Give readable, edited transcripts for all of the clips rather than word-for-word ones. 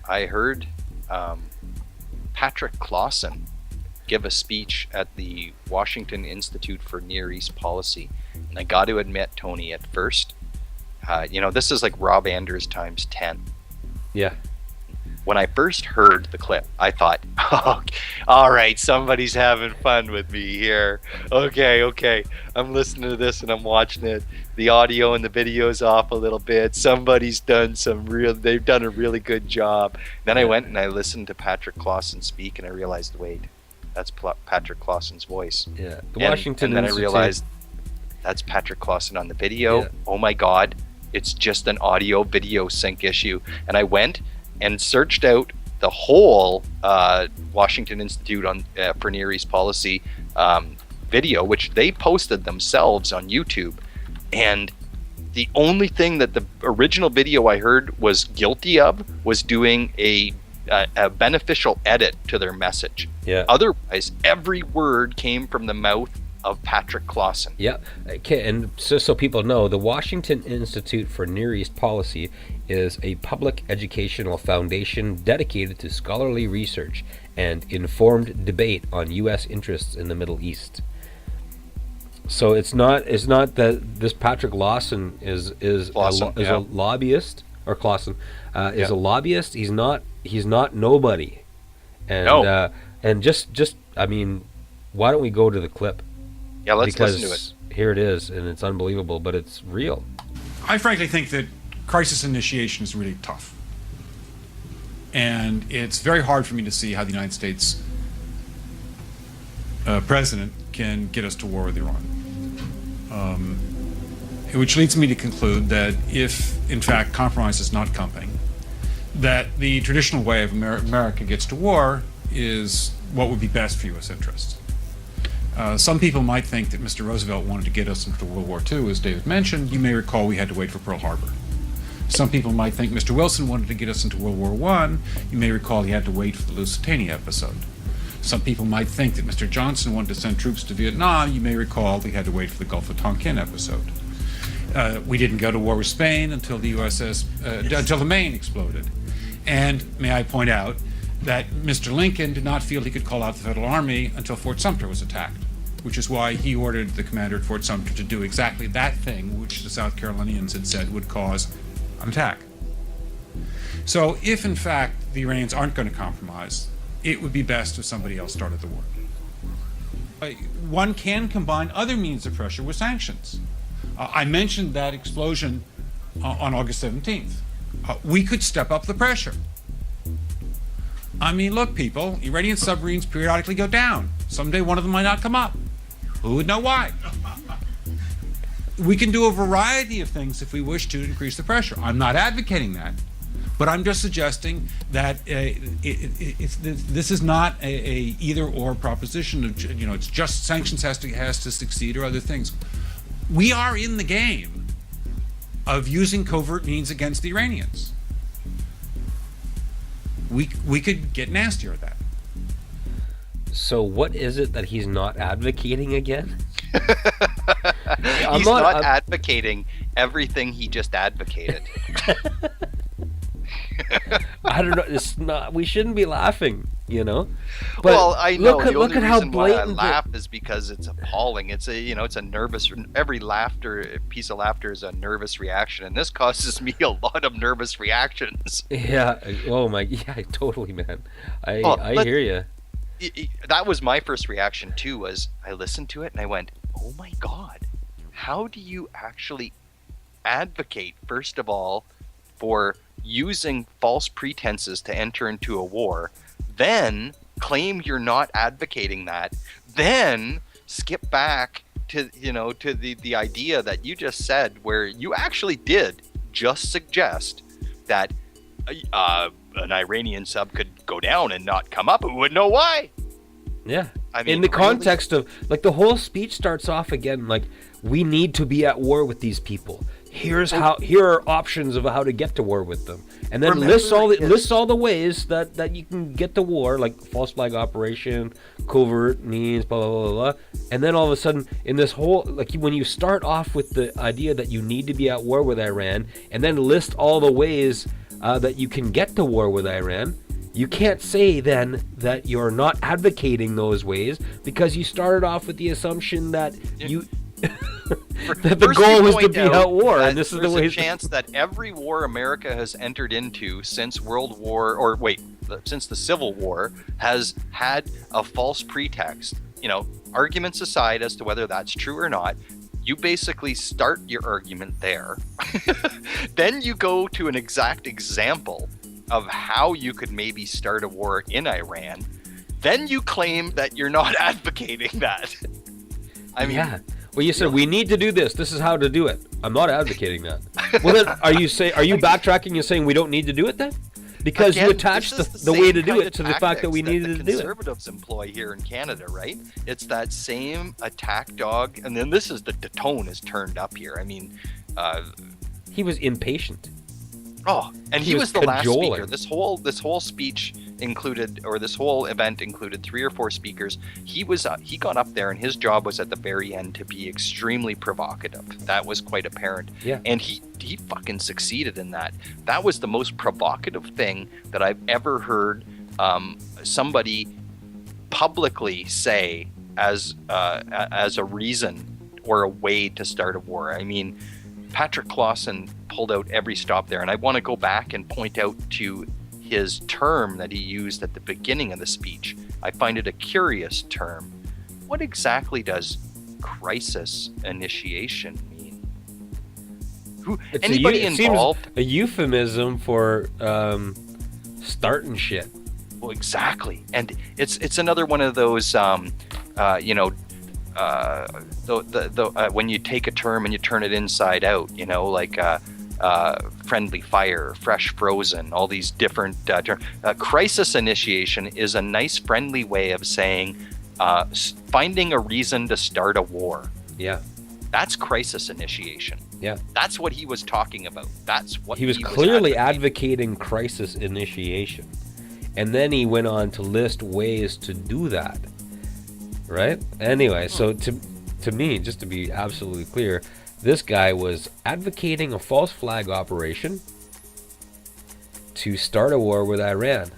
I heard Patrick Clausen give a speech at the Washington Institute for Near East Policy. And I got to admit, Tony, at first, this is like Rob Anders times 10. Yeah. When I first heard the clip, I thought, oh, all right, somebody's having fun with me here. Okay. I'm listening to this and I'm watching it. The audio and the video's off a little bit. Somebody's done they've done a really good job. Then I went and I listened to Patrick Clausen speak and I realized, wait, that's Patrick Clausen's voice. Yeah. The Washington Institute. And then I realized that's Patrick Clausen on the video. Yeah. Oh my God, it's just an audio video sync issue. And I went and searched out the whole Washington Institute for Near East Policy video, which they posted themselves on YouTube. And the only thing that the original video I heard was guilty of was doing a beneficial edit to their message. Yeah. Otherwise, every word came from the mouth of Patrick Clausen. Yeah. Okay. And so people know, the Washington Institute for Near East Policy is a public educational foundation dedicated to scholarly research and informed debate on U.S. interests in the Middle East. So it's not that this Patrick Clausen is a lobbyist, or Clausen is a lobbyist. He's not nobody. And and just I mean, why don't we go to the clip? Yeah, let's listen to it. Here it is, and it's unbelievable, but it's real. I frankly think that crisis initiation is really tough. And it's very hard for me to see how the United States president can get us to war with Iran. Which leads me to conclude that if, in fact, compromise is not coming, that the traditional way of America gets to war is what would be best for U.S. interests. Some people might think that Mr. Roosevelt wanted to get us into World War II, as David mentioned. You may recall we had to wait for Pearl Harbor. Some people might think Mr. Wilson wanted to get us into World War I. You may recall he had to wait for the Lusitania episode. Some people might think that Mr. Johnson wanted to send troops to Vietnam. You may recall he had to wait for the Gulf of Tonkin episode. We didn't go to war with Spain until the until the Maine exploded. And may I point out that Mr. Lincoln did not feel he could call out the Federal Army until Fort Sumter was attacked, which is why he ordered the commander at Fort Sumter to do exactly that thing which the South Carolinians had said would cause an attack. So if, in fact, the Iranians aren't going to compromise, it would be best if somebody else started the war. One can combine other means of pressure with sanctions. I mentioned that explosion on August 17th. We could step up the pressure. I mean, look, people, Iranian submarines periodically go down. Someday one of them might not come up. Who would know why? We can do a variety of things if we wish to increase the pressure. I'm not advocating that, but I'm just suggesting that this is not a either-or proposition. It's just sanctions has to succeed or other things. We are in the game of using covert means against the Iranians. We could get nastier at that. So what is it that he's not advocating again? He's not advocating everything he just advocated. I don't know. It's not. We shouldn't be laughing, But well, I know. Look at how blatant. Why I laugh is because it's appalling. It's a nervous. Every piece of laughter is a nervous reaction, and this causes me a lot of nervous reactions. Yeah. Oh my. Yeah. Totally, man. I hear you. That was my first reaction too. Was I listened to it and I went, "Oh my God, how do you actually advocate, first of all, for using false pretenses to enter into a war, then claim you're not advocating that, then skip back to the idea that you just said, where you actually did just suggest that an Iranian sub could go down and not come up, who would know why?" Yeah. I mean, in the context of, like, the whole speech starts off again like, we need to be at war with these people. Here are options of how to get to war with them, and then lists all the ways that you can get to war, like false flag operation, covert means, blah blah blah blah. And then all of a sudden, in this whole, like, when you start off with the idea that you need to be at war with Iran, and then list all the ways that you can get to war with Iran, you can't say then that you're not advocating those ways because you started off with the assumption that that the goal was to be at war, and this is the way. There's a chance that every war America has entered into since since the Civil War has had a false pretext. Arguments aside as to whether that's true or not, you basically start your argument there. Then you go to an exact example of how you could maybe start a war in Iran. Then you claim that you're not advocating that. I mean, yeah. Well, you said we need to do this. This is how to do it. I'm not advocating that. Well, then, are you backtracking and saying we don't need to do it then? Because you attach the way to do it to the fact that we needed to do it. Conservatives employ here in Canada, right? It's that same attack dog, and then this is the tone is turned up here. I mean, he was impatient. Oh, and he was the last cajoling. speaker. This whole speech included, or this whole event included 3 or 4 speakers. He got up there, and his job was at the very end to be extremely provocative. That was quite apparent. Yeah. And he fucking succeeded in that. That was the most provocative thing that I've ever heard somebody publicly say as a reason or a way to start a war. I mean, Patrick Clausen pulled out every stop there, and I want to go back and point out to his term that he used at the beginning of the speech. I find it a curious term. What exactly does crisis initiation mean? Anybody involved? Seems a euphemism for starting shit. Well, exactly, and it's another one of those when you take a term and you turn it inside out, like friendly fire, fresh frozen, all these different terms. Crisis initiation is a nice friendly way of saying finding a reason to start a war. Yeah. That's crisis initiation. Yeah. That's what he was talking about. That's what he was clearly advocating crisis initiation. And then he went on to list ways to do that. Right? Anyway, so to me, just to be absolutely clear, this guy was advocating a false flag operation to start a war with Iran.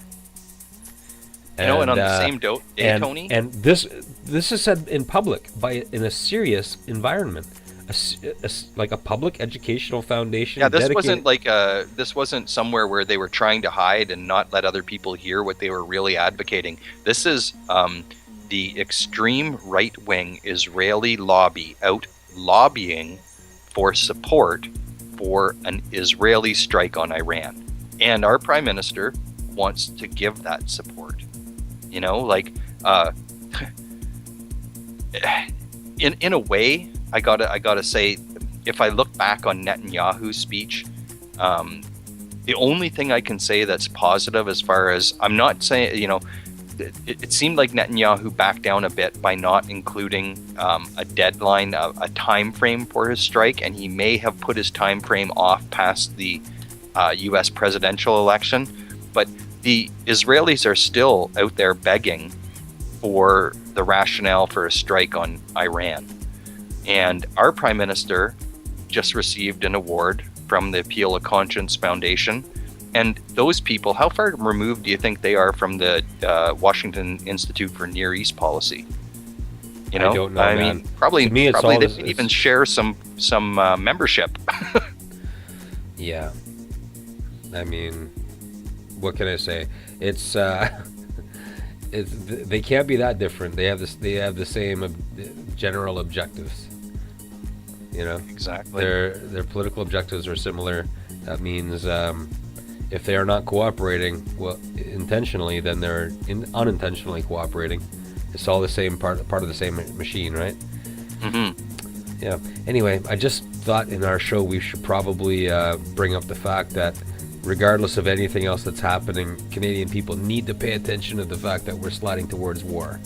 And on the same day, Tony? And this is said in public in a serious environment, like a public educational foundation. Yeah, this wasn't somewhere where they were trying to hide and not let other people hear what they were really advocating. This is the extreme right-wing Israeli lobby out lobbying for support for an Israeli strike on Iran. And our prime minister wants to give that support. In a way, I gotta say, if I look back on Netanyahu's speech, the only thing I can say that's positive, as far as, I'm not saying, it seemed like Netanyahu backed down a bit by not including a deadline, a time frame for his strike, and he may have put his time frame off past the U.S. presidential election. But the Israelis are still out there begging for the rationale for a strike on Iran. And our prime minister just received an award from the Appeal of Conscience Foundation. And those people, how far removed do you think they are from the Washington Institute for Near East Policy? I don't know. I mean, probably they could even share some membership. Yeah. I mean, what can I say? It's they can't be that different. They have the same general objectives. Exactly. Their political objectives are similar. That means if they are not cooperating, intentionally, then they're unintentionally cooperating. It's all the same part of the same machine, right? Mm-hmm. Yeah. Anyway, I just thought in our show we should probably bring up the fact that regardless of anything else that's happening, Canadian people need to pay attention to the fact that we're sliding towards war.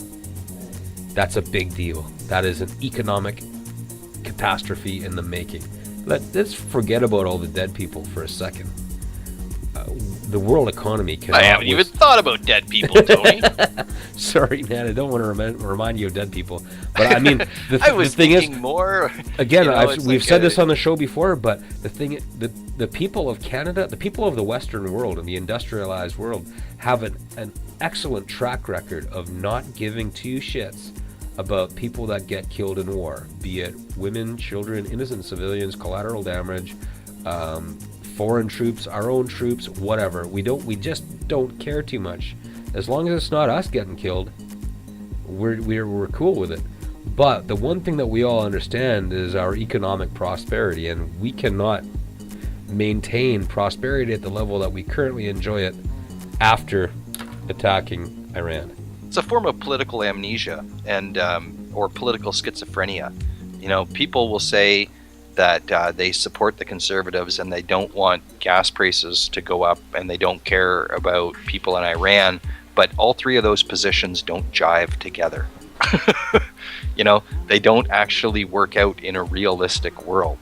That's a big deal. That is an economic catastrophe in the making. Let's forget about all the dead people for a second. the world economy cannot. I haven't even thought about dead people, Tony. Sorry, man. I don't want to remind you of dead people, but I mean, I was the thing is, thinking more. again, like we've said this on the show before, but the people of Canada, the people of the Western world and the industrialized world, have an excellent track record of not giving two shits about people that get killed in war, be it women, children, innocent civilians, collateral damage, foreign troops, our own troops, whatever. We just don't care too much. As long as it's not us getting killed, we're cool with it. But the one thing that we all understand is our economic prosperity, and we cannot maintain prosperity at the level that we currently enjoy it after attacking Iran. It's a form of political amnesia and or political schizophrenia. You know, people will say that they support the Conservatives and they don't want gas prices to go up and they don't care about people in Iran, but all three of those positions don't jive together. You know, they don't actually work out in a realistic world.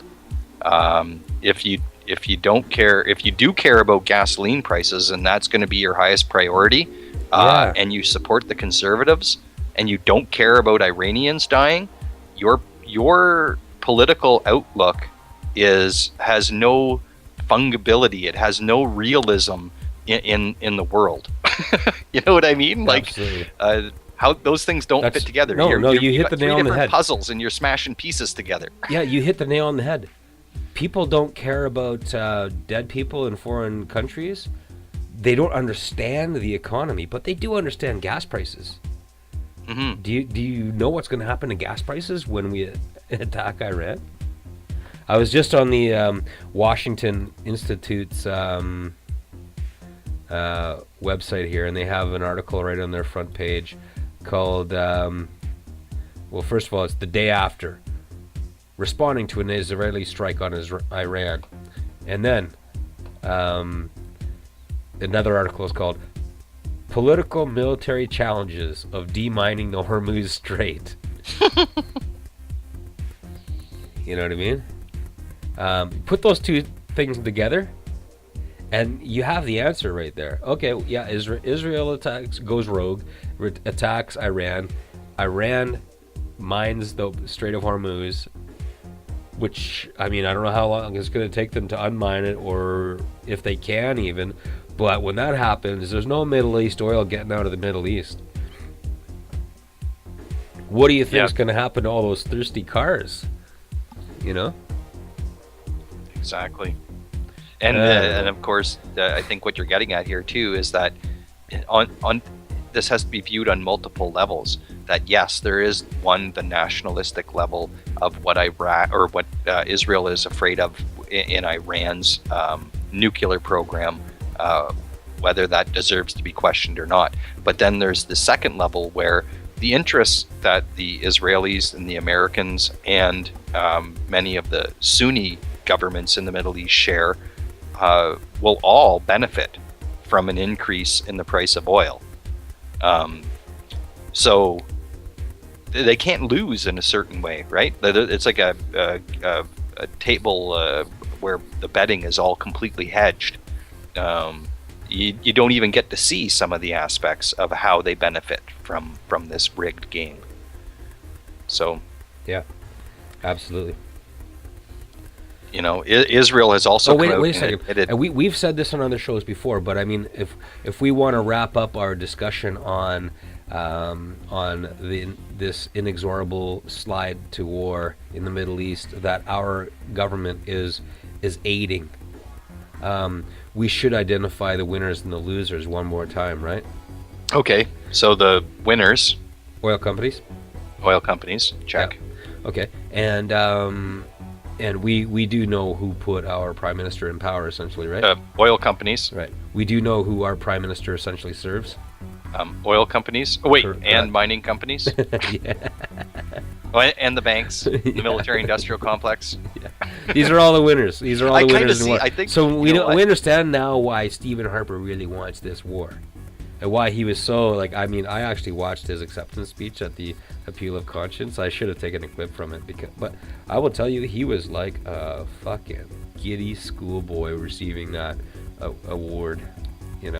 If you don't care, if you do care about gasoline prices and that's going to be your highest priority, and you support the Conservatives and you don't care about Iranians dying, your political outlook has no fungibility. It has no realism in the world. You know what I mean? Absolutely. Like how those things don't fit together. You hit the nail on the head. Puzzles and you're smashing pieces together. Yeah, you hit the nail on the head. People don't care about dead people in foreign countries. They don't understand the economy, but they do understand gas prices. Mm-hmm. Do you know what's going to happen to gas prices when we attack Iran? I was just on the Washington Institute's website here, and they have an article right on their front page called, well, first of all, it's the day after, responding to an Israeli strike on Iran. And then another article is called Political Military Challenges of Demining the Hormuz Strait. You know what I mean? Put those two things together and you have the answer right there. Okay, yeah, Israel goes rogue, attacks Iran. Iran mines the Strait of Hormuz, which, I mean, I don't know how long it's going to take them to unmine it, or if they can even. But when that happens, there's no Middle East oil getting out of the Middle East. What do you think is going to happen to all those thirsty cars? You know? Exactly. And of course, I think what you're getting at here too is that on this has to be viewed on multiple levels. That yes, there is the nationalistic level of what Israel is afraid of in Iran's nuclear program, whether that deserves to be questioned or not. But then there's the second level where the interests that the Israelis and the Americans and many of the Sunni governments in the Middle East share will all benefit from an increase in the price of oil. So they can't lose in a certain way, right? It's like a table where the betting is all completely hedged. You don't even get to see some of the aspects of how they benefit from this rigged game. So, yeah, absolutely. You know, Israel has also. Wait a second. And we've said this on other shows before, but I mean, if we want to wrap up our discussion on this inexorable slide to war in the Middle East that our government is aiding, we should identify the winners and the losers one more time, right? Okay, so the winners, oil companies, check. Yeah. Okay, and we do know who put our prime minister in power, essentially, right? Oil companies, right? We do know who our prime minister essentially serves. Oil companies. Oh, wait, and mining companies. Yeah. Oh, and the banks, the military-industrial complex. Yeah. These are all the winners. These are all the winners in war. I think, so we understand now why Stephen Harper really wants this war, and why he was so like. I mean, I actually watched his acceptance speech at the Appeal of Conscience. I should have taken a clip from it but I will tell you, he was like a fucking giddy schoolboy receiving that award.